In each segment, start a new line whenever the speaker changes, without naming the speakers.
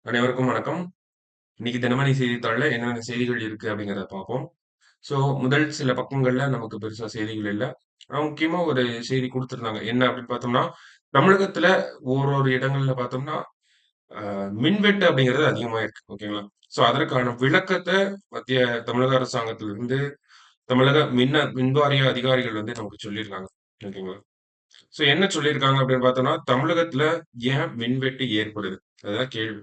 அனைவருக்கும் வணக்கம். இன்னைக்கு தினமணி செய்தித்தாள்ல என்னென்ன செய்திகள் இருக்கு அப்படிங்கிறத பார்ப்போம். ஸோ முதல் சில பக்கங்கள்ல நமக்கு பெருசா செய்திகள் இல்ல. ஆனா முக்கியமா ஒரு செய்தி குடுத்திருந்தாங்க. என்ன அப்படின்னு பார்த்தோம்னா, தமிழகத்துல ஓரொரு இடங்கள்ல பார்த்தோம்னா, மின்வெட்டு அப்படிங்கிறது அதிகமா இருக்கு. ஓகேங்களா? ஸோ அதற்கான விளக்கத்த மத்திய தமிழக அரசாங்கத்திலிருந்து தமிழக மின்வாரிய அதிகாரிகள் வந்து நமக்கு சொல்லியிருக்காங்க. ஓகேங்களா? ஸோ என்ன சொல்லியிருக்காங்க அப்படின்னு பார்த்தோம்னா, தமிழகத்துல ஏன் மின்வெட்டு ஏற்படுது? அதுதான் கேள்வி.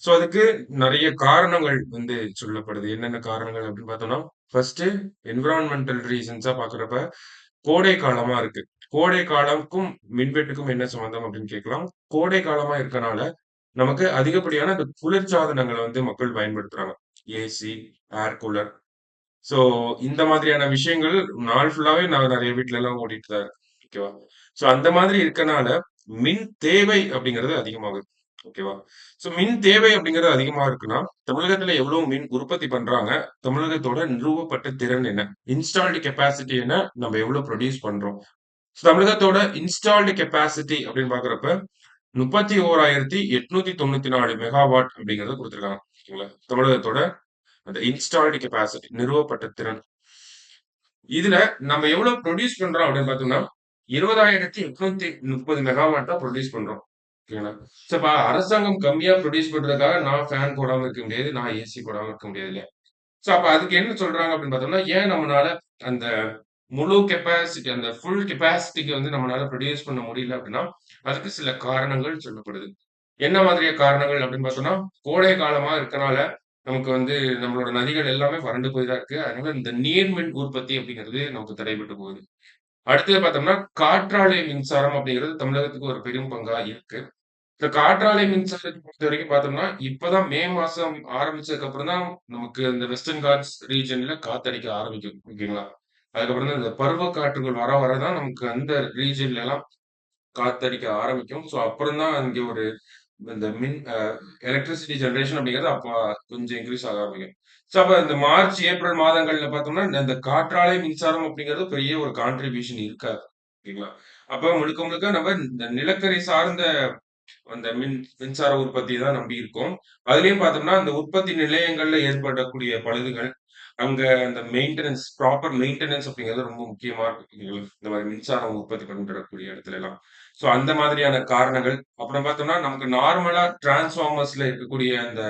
ஸோ அதுக்கு நெறைய காரணங்கள் வந்து சொல்லப்படுது. என்னென்ன காரணங்கள் அப்படின்னு பார்த்தோம்னா, ஃபர்ஸ்ட்டு என்விரான்மென்டல் ரீசன்ஸா பார்க்குறப்ப, கோடை காலமா இருக்கு. கோடை காலம்க்கும் மின்வெட்டுக்கும் என்ன சம்மந்தம் அப்படின்னு கேட்கலாம். கோடை காலமா இருக்கனால, நமக்கு அதிகப்படியான அந்த குளிர்சாதனங்கள வந்து மக்கள் பயன்படுத்துறாங்க. AC, air cooler. ஸோ இந்த மாதிரியான விஷயங்கள் நாள் ஃபுல்லாவே நான் நெறைய வீட்லலாம் ஓடிட்டு தான் இருக்கு. ஓகேவா? ஸோ அந்த மாதிரி இருக்கனால, மின் தேவை அப்படிங்கிறது அதிகமாகுது. ஓகேவா? ஸோ மின் தேவை அப்படிங்கிறது அதிகமா இருக்குன்னா, தமிழகத்துல எவ்வளவு மின் உற்பத்தி பண்றாங்க? தமிழகத்தோட நிறுவப்பட்ட திறன் என்ன? இன்ஸ்டால்டு கெப்பாசிட்டி என்ன? நம்ம எவ்வளவு புரொடியூஸ் பண்றோம்? தமிழகத்தோட இன்ஸ்டால்டு கெப்பாசிட்டி அப்படின்னு பார்க்குறப்ப, 31,894 மெகாவாட் அப்படிங்கிறத குடுத்திருக்காங்க. ஓகேங்களா? தமிழகத்தோட அந்த இன்ஸ்டால்டு கெப்பாசிட்டி நிறுவப்பட்ட திறன். இதுல நம்ம எவ்வளவு புரொடியூஸ் பண்றோம் அப்படின்னு பார்த்தோம்னா, 20,830 மெகாவாட் தான் புரொடியூஸ் பண்றோம். ஓகேங்களா? சோ அப்ப அரசாங்கம் கம்மியா புரொடியூஸ் பண்றதுக்காக நான் ஃபேன் போடாம இருக்க முடியாது. நான் ஏசி போடாம இருக்க முடியாது இல்லையா? சோ அப்ப அதுக்கு என்ன சொல்றாங்க அப்படின்னு பார்த்தோம்னா, ஏன் நம்மனால அந்த முழு கெப்பாசிட்டி அந்த ஃபுல் கெப்பாசிட்டிக்கு வந்து நம்மனால புரொடியூஸ் பண்ண முடியல அப்படின்னா, அதுக்கு சில காரணங்கள் சொல்லப்படுது. என்ன மாதிரியா காரணங்கள் அப்படின்னு பார்த்தோம்னா, கோடை காலமா இருக்கனால, நமக்கு வந்து நம்மளோட நதிகள் எல்லாமே வறண்டு போய் தான் இருக்கு. அதனால இந்த நீர்மின் உற்பத்தி அப்படிங்கிறது நமக்கு தடைபட்டு போகுது. அடுத்தது பார்த்தோம்னா, காற்றாலை மின்சாரம் அப்படிங்கிறது தமிழகத்துக்கு ஒரு பெரும் பங்கா இருக்கு. இந்த காற்றாலை மின்சாரத்த பொறுத்தவரைக்கும் பார்த்தோம்னா, இப்பதான் மே மாசம் ஆரம்பிச்சதுக்கு அப்புறம் தான் நமக்கு இந்த வெஸ்டர்ன் காட்ஸ் ரீஜியன்ல காத்தடிக்க ஆரம்பிக்கும். ஓகேங்களா? அதுக்கப்புறம் தான் இந்த பருவ காற்றுகள் வர வர தான் நமக்கு அந்த ரீஜியன்லலாம் காத்தடிக்க ஆரம்பிக்கும். ஸோ அப்புறம் தான் இங்க ஒரு இந்த மின் எலக்ட்ரிசிட்டி ஜெனரேஷன் அப்படிங்கிறது அப்ப கொஞ்சம் இன்கிரீஸ் ஆக ஆரம்பிக்கும். ஸோ அப்ப இந்த மார்ச், ஏப்ரல் மாதங்கள்ல பார்த்தோம்னா, இந்த காற்றாலை மின்சாரம் அப்படிங்கிறது பெரிய ஒரு கான்ட்ரிபியூஷன் இருக்காது. ஓகேங்களா? அப்ப முழுக்க முழுக்க நம்ம இந்த நிலக்கரி சார்ந்த அந்த மின்சார உற்பத்தி தான் நம்பி இருக்கோம். அதுலயும் பார்த்தோம்னா, அந்த உற்பத்தி நிலையங்கள்ல ஏற்படக்கூடிய பழுதுகள், அங்க அந்த ப்ராப்பர் மெயின்டனன்ஸ் அப்படிங்கிறது ரொம்ப முக்கியமா இருக்கு. இந்த மாரி மின்சாரம் உற்பத்தி பண்றக்கூடிய இடத்துலலாம். ஸோ அந்த மாதிரியான காரணங்கள். அப்புறம் பார்த்தோம்னா, நமக்கு நார்மலா டிரான்ஸ்ஃபார்மர்ஸ்ல இருக்கக்கூடிய அந்த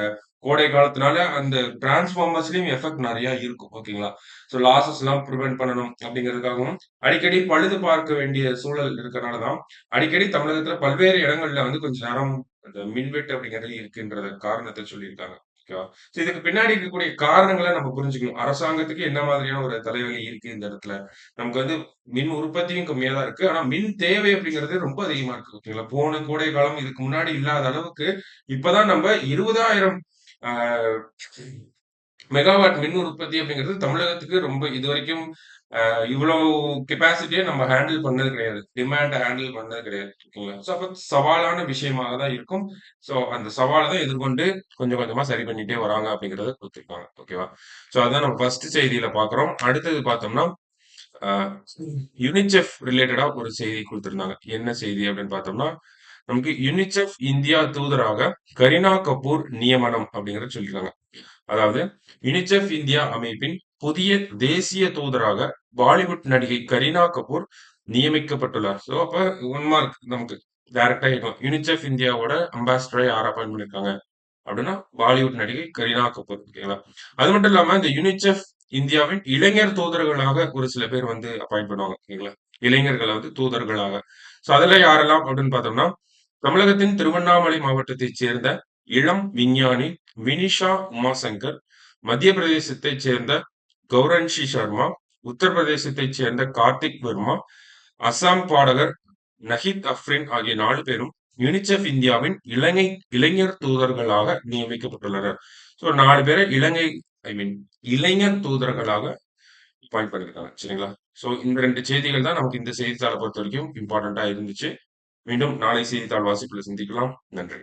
கோடை காலத்தினால அந்த டிரான்ஸ்ஃபார்மர்ஸ்லயும் எஃபெக்ட் நெறைய இருக்கும். ஓகேங்களா? ஸோ லாஸஸ்லாம் பிரிவென்ட் பண்ணணும் அப்படிங்கிறதுக்காகவும், அடிக்கடி பழுது பார்க்க வேண்டிய சூழல் இருக்கனால தான் அடிக்கடி தமிழகத்துல பல்வேறு இடங்கள்ல வந்து கொஞ்ச நேரம் அந்த மின்வெட்டு அப்படிங்கிறது இருக்குன்றத காரணத்த சொல்லியிருக்காங்க. ஓகேவா? சோ இதுக்கு பின்னாடி இருக்கக்கூடிய காரணங்கள நம்ம புரிஞ்சுக்கணும். அரசாங்கத்துக்கு என்ன மாதிரியான ஒரு தலைவலி இருக்கு இந்த இடத்துல. நமக்கு வந்து மின் உற்பத்தியும் கம்மியா தான் இருக்கு. ஆனா மின் தேவை அப்படிங்கிறது ரொம்ப அதிகமா இருக்கு. ஓகேங்களா? போன கோடை காலம் இதுக்கு முன்னாடி இல்லாத அளவுக்கு இப்பதான் நம்ம 20,000 ஆ மெகாவாட் மின் உற்பத்தி அப்படிங்கிறது தமிழகத்துக்கு ரொம்ப இதுவரைக்கும் இவ்வளவு கெப்பாசிட்டிய நம்ம ஹேண்டில் பண்ணது கிடையாது. டிமாண்ட ஹேண்டில் பண்ணது கிடையாது. ஓகேங்களா? சோ அப்ப சவாலான விஷயமாக தான் இருக்கும். சோ அந்த சவால தான் எதிர்கொண்டு கொஞ்சம் கொஞ்சமா சரி பண்ணிட்டே வராங்க அப்படிங்கிறத குடுத்திருக்காங்க. ஓகேவா? சோ அதான் நம்ம ஃபர்ஸ்ட் செய்தியில பார்க்கிறோம். அடுத்தது பார்த்தோம்னா, அ யுனிசெஃப் ரிலேட்டடா ஒரு செய்தி குடுத்திருந்தாங்க. என்ன செய்தி அப்படின்னு பார்த்தோம்னா, நமக்கு யுனிசெஃப் இந்தியா தூதராக கரீனா கபூர் நியமனம் அப்படிங்கிறத சொல்லியிருக்காங்க. அதாவது யுனிசெஃப் இந்தியா அமைப்பின் புதிய தேசிய தூதராக பாலிவுட் நடிகை கரீனா கபூர் நியமிக்கப்பட்டுள்ளார். சோ அப்ப 1 மார்க் நமக்கு டைரக்ட்டா கேட்கலாம். யுனிசெஃப் இந்தியாவோட அம்பாசிடரா யார் அப்பாயிண்ட் பண்ணியிருக்காங்க? அப்படின்னா பாலிவுட் நடிகை கரீனா கபூர். ஓகேங்களா? அது மட்டும் இல்லாம இந்த யுனிசெஃப் இந்தியாவின் இளைஞர் தூதர்களாக ஒரு சில பேர் வந்து அப்பாயிண்ட் பண்ணுவாங்க. ஓகேங்களா? இளைஞர்கள வந்து தூதர்களாக. சோ அதுல யாரெல்லாம் அப்படின்னு பார்த்தோம்னா, தமிழகத்தின் திருவண்ணாமலை மாவட்டத்தைச் சேர்ந்த இளம் விஞ்ஞானி வினிஷா உமாசங்கர், மத்திய பிரதேசத்தைச் சேர்ந்த கௌரன்ஷி சர்மா, உத்தரப்பிரதேசத்தைச் சேர்ந்த கார்த்திக் வர்மா, அசாம் பாடகர் நஹித் அஃப்ரின் ஆகிய 4 பேரும் யுனிசெஃப் இந்தியாவின் இளைஞர் தூதர்களாக நியமிக்கப்பட்டுள்ளனர். ஸோ 4 பேரை ஐ மீன் இளைஞர் தூதர்களாக அப்பாயிண்ட் பண்ணியிருக்காங்க. சரிங்களா? ஸோ இந்த 2 செய்திகள் தான் நமக்கு இந்த செய்தித்தாள பொறுத்தவரைக்கும் இம்பார்ட்டன்ட்டா இருந்துச்சு. மீண்டும் நாளை செய்தித்தாள் வாசிப்புல சந்திக்கலாம். நன்றி.